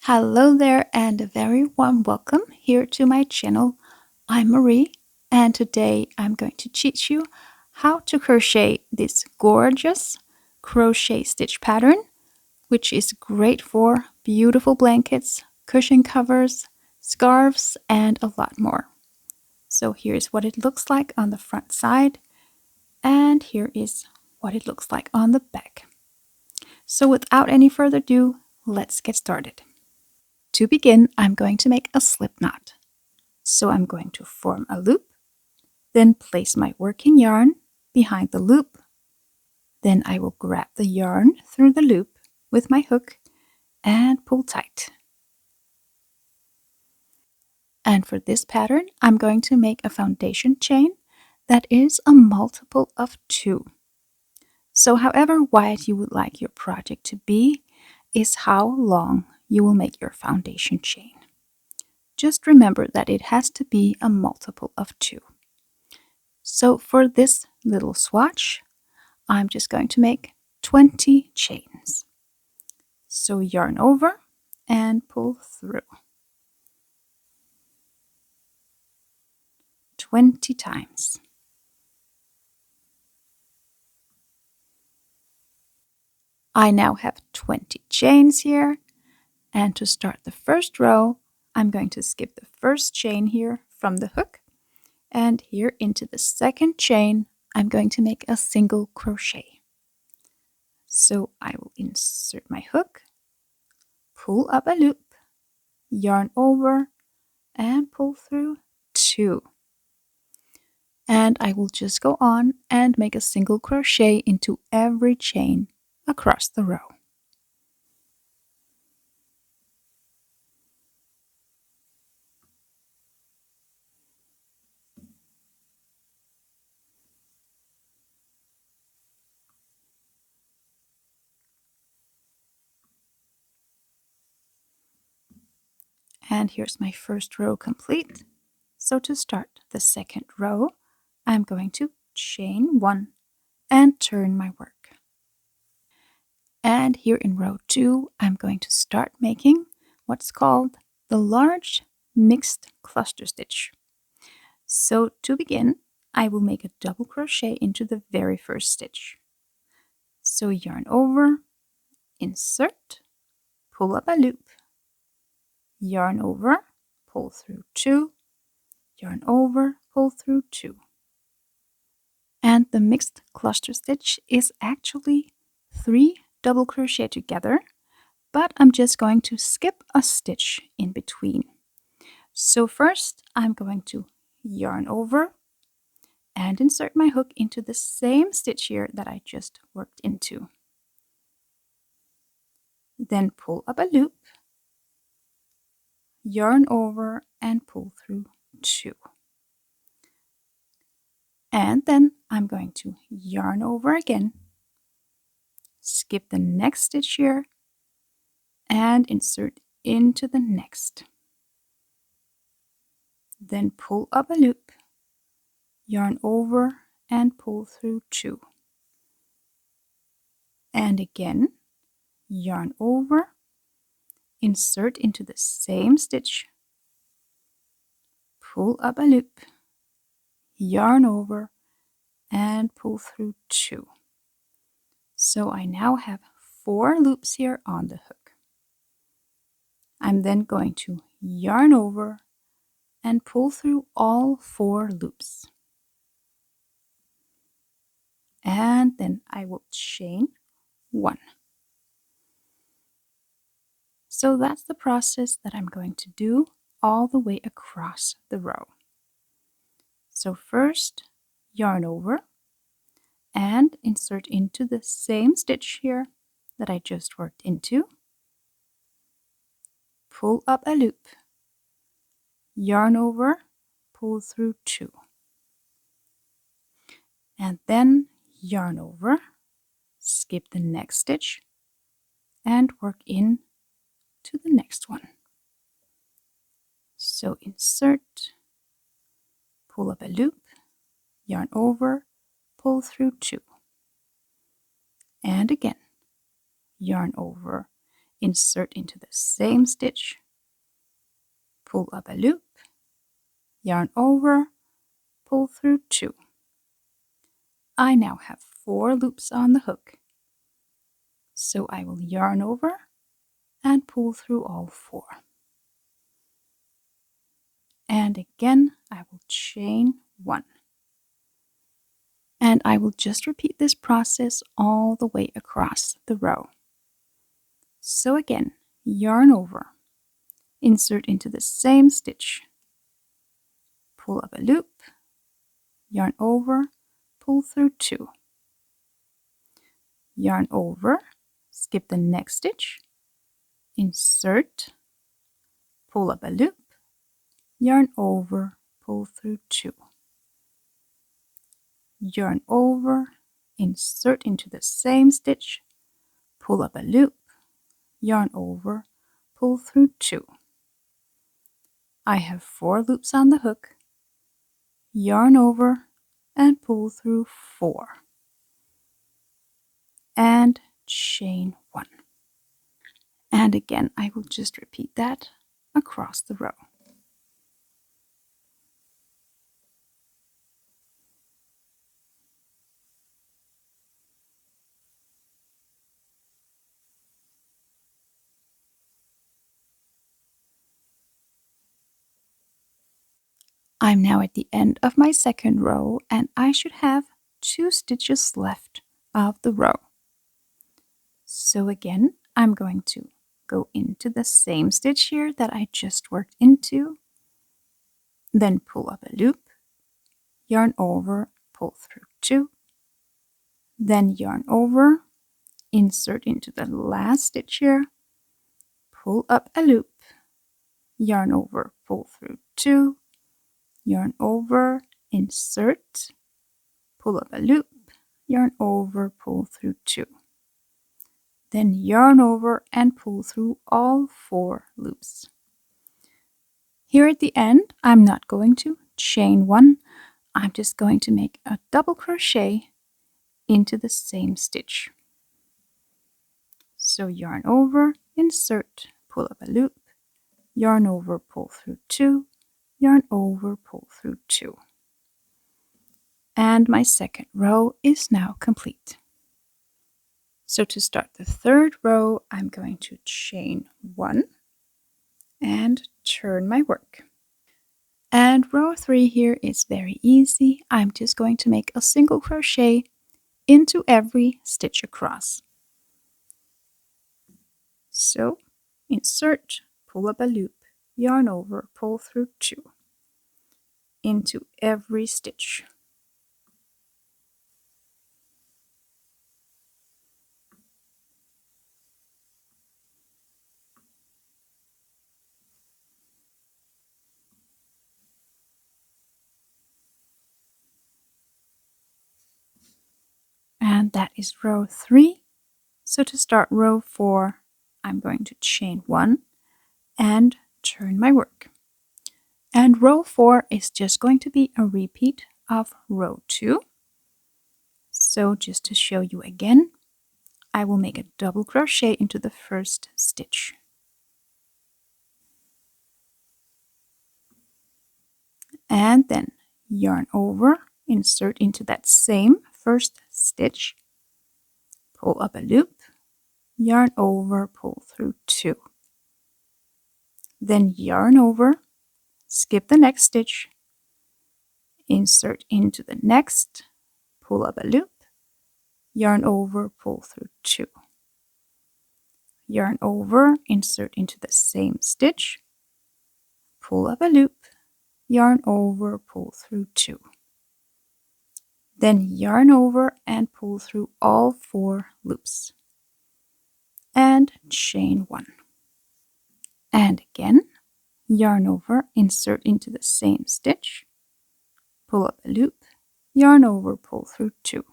Hello there and a very warm welcome here to my channel. I'm Marie and today I'm going to teach you how to crochet this gorgeous crochet stitch pattern, which is great for beautiful blankets, cushion covers, scarves, and a lot more. So here's what it looks like on the front side, and here is what it looks like on the back. So without any further ado, let's get started. To begin, I'm going to make a slip knot. So I'm going to form a loop, then place my working yarn behind the loop. Then I will grab the yarn through the loop with my hook and pull tight. And for this pattern, I'm going to make a foundation chain that is a multiple of 2. So however wide you would like your project to be is how long you will make your foundation chain. Just remember that it has to be a multiple of 2. So for this little swatch, I'm just going to make 20 chains. So yarn over and pull through 20 times. I now have 20 chains here, and to start the first row, I'm going to skip the first chain here from the hook, and here into the second chain, I'm going to make a single crochet. So I will insert my hook, pull up a loop, yarn over, and pull through 2. And I will just go on and make a single crochet into every chain across the row. And here's my first row complete. So to start the second row, I'm going to chain 1 and turn my work. And here in row 2, I'm going to start making what's called the large mixed cluster stitch. So to begin, I will make a double crochet into the very first stitch. So yarn over, insert, pull up a loop, yarn over, pull through 2, yarn over, pull through 2. And the mixed cluster stitch is actually 3 double crochet together, but I'm just going to skip a stitch in between. So first I'm going to yarn over and insert my hook into the same stitch here that I just worked into. Then pull up a loop, yarn over and pull through 2. And then I'm going to yarn over again, skip the next stitch here, and insert into the next. Then pull up a loop, yarn over and pull through 2. And again, yarn over, insert into the same stitch, pull up a loop, yarn over and pull through 2. So I now have 4 loops here on the hook. I'm then going to yarn over and pull through all 4 loops. And then I will chain 1. So that's the process that I'm going to do all the way across the row. So first, yarn over and insert into the same stitch here that I just worked into. Pull up a loop, yarn over, pull through 2. And then yarn over, skip the next stitch, and work in to the next one. So insert, pull up a loop, yarn over, pull through 2. And again, yarn over, insert into the same stitch, pull up a loop, yarn over, pull through 2. I now have 4 loops on the hook, so I will yarn over and pull through all 4. And again, I will chain 1. And I will just repeat this process all the way across the row. So again, yarn over, insert into the same stitch, pull up a loop, yarn over, pull through 2. Yarn over, skip the next stitch, insert, pull up a loop, yarn over, pull through 2. Yarn over, insert into the same stitch, pull up a loop, yarn over, pull through 2. I have 4 loops on the hook, yarn over and pull through 4. And chain 1. And again, I will just repeat that across the row. I'm now at the end of my second row and I should have 2 stitches left of the row. So again, I'm going to go into the same stitch here that I just worked into, then pull up a loop, yarn over, pull through 2, then yarn over, insert into the last stitch here, pull up a loop, yarn over, pull through 2, yarn over, insert, pull up a loop, yarn over, pull through 2. Then yarn over and pull through all 4 loops. Here at the end, I'm not going to chain 1, I'm just going to make a double crochet into the same stitch. So yarn over, insert, pull up a loop, yarn over, pull through 2, yarn over, pull through 2. And my second row is now complete. So to start the third row, I'm going to chain 1 and turn my work. And row 3 here is very easy. I'm just going to make a single crochet into every stitch across. So insert, pull up a loop, yarn over, pull through 2 into every stitch. And that is row 3. So to start row 4, I'm going to chain 1 and turn my work. And row 4 is just going to be a repeat of row 2. So just to show you again, I will make a double crochet into the first stitch. And then yarn over, insert into that same first stitch, pull up a loop, yarn over, pull through 2. Then yarn over, skip the next stitch, insert into the next, pull up a loop, yarn over, pull through 2. Yarn over, insert into the same stitch, pull up a loop, yarn over, pull through 2. Then yarn over and pull through all 4 loops. And chain 1. And again, yarn over, insert into the same stitch, pull up a loop, yarn over, pull through 2.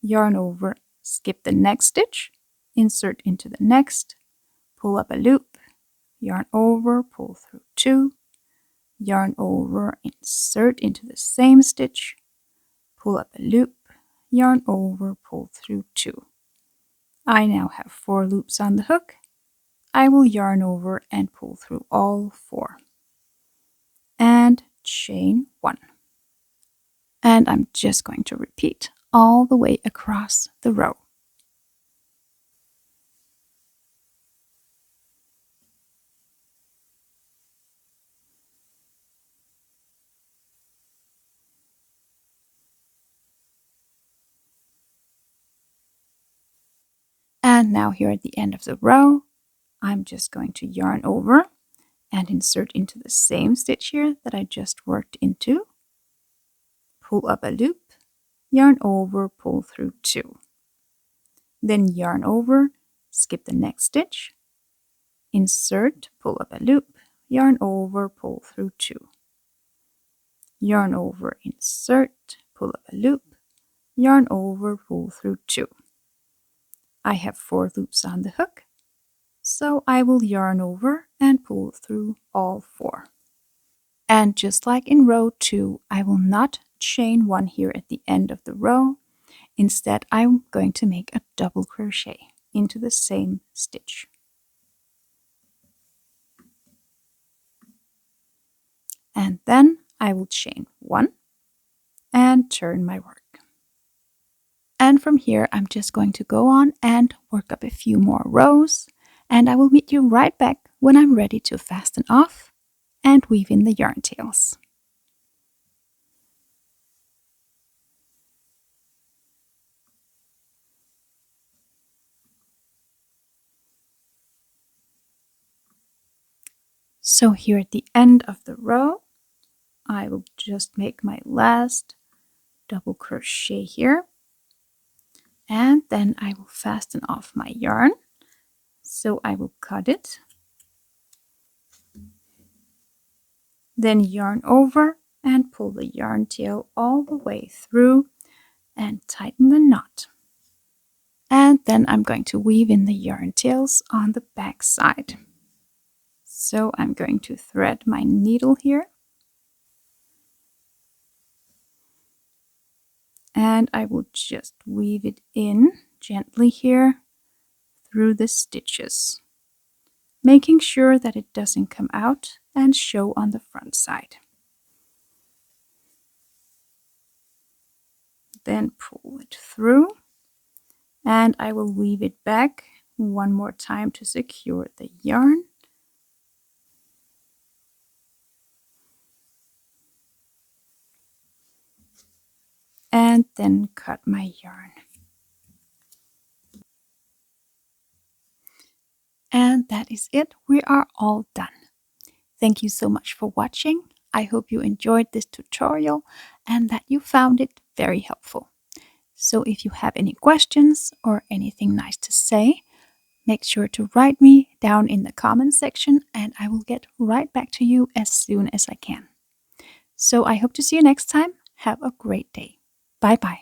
Yarn over, skip the next stitch, insert into the next, pull up a loop, yarn over, pull through 2, yarn over, insert into the same stitch, pull up a loop, yarn over, pull through 2. I now have 4 loops on the hook. I will yarn over and pull through all 4. And chain 1. And I'm just going to repeat all the way across the row. And now here at the end of the row, I'm just going to yarn over and insert into the same stitch here that I just worked into. Pull up a loop, yarn over, pull through 2. Then yarn over, skip the next stitch, insert, pull up a loop, yarn over, pull through 2. Yarn over, insert, pull up a loop, yarn over, pull through 2. I have 4 loops on the hook, so I will yarn over and pull through all 4. And just like in row 2, I will not chain 1 here at the end of the row. Instead, I'm going to make a double crochet into the same stitch. And then I will chain 1 and turn my work. And from here, I'm just going to go on and work up a few more rows, and I will meet you right back when I'm ready to fasten off and weave in the yarn tails. So here at the end of the row, I will just make my last double crochet here, and then I will fasten off my yarn. So I will cut it, then yarn over and pull the yarn tail all the way through and tighten the knot. And then I'm going to weave in the yarn tails on the back side. So I'm going to thread my needle here, and I will just weave it in gently here through the stitches, making sure that it doesn't come out and show on the front side. Then pull it through, and I will weave it back one more time to secure the yarn. And then cut my yarn. And that is it. We are all done. Thank you so much for watching. I hope you enjoyed this tutorial and that you found it very helpful. So if you have any questions or anything nice to say, make sure to write me down in the comments section and I will get right back to you as soon as I can. So I hope to see you next time. Have a great day. Bye bye.